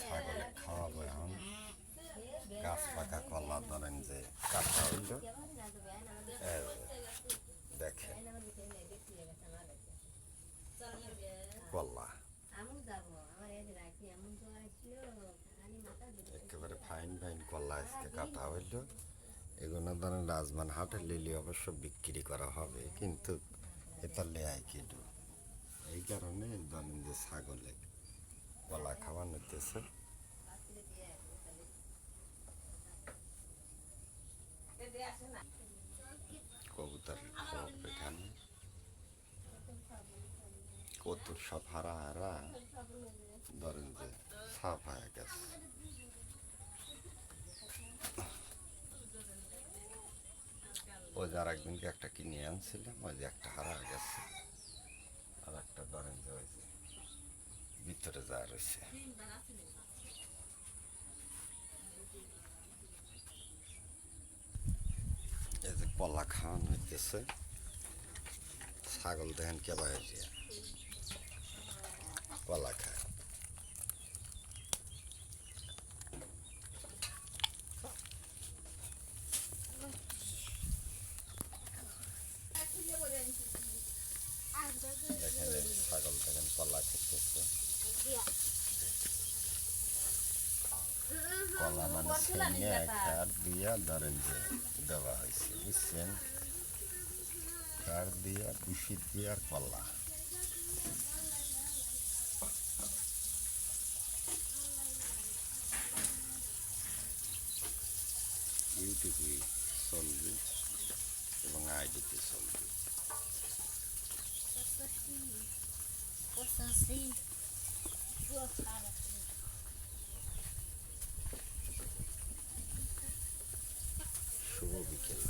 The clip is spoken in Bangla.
ছাগলে খাওয়াবো এখন গাছ পাকা কলা ধরেন যে কাটা হইল দেখে কলা একেবারে ফাইন ফাইন কলা আজকে কাটা হইল। এগুলো ধরেন রাজমান হাটে লিলি অবশ্য বিক্রি করা হবে, কিন্তু এটা লেয়াই কিডু, এই কারণে ধরেন যে ছাগলে কলা খাওয়া নিতেছে। কবুতরের খোপ এখানে কত সব হারা হারা ধরেন যে সাফ হয়ে গেছে। ওই যে আর একদিনকে একটা কিনে আনছিলাম, ওই যে একটা হারা গেছে, আর একটা ধরেন যে ওই যে ভিতরে যা রয়েছে। এই যে কলা খাওয়ানো হইতেছে, ছাগল দেখেন কেবা কলা খায়। দেখেন ছাগল দেখেন কলা খেতেছে। কলা মানে সেনে কাঠ দিয়া ধরেন যে দেওয়া হয়েছে, বুঝছেন, কাঠ দিয়া বিশি দিয়ে আর কলা। ইউটিউবে চলবে এবং আইডিতে চলবে। শুভ বিকেল।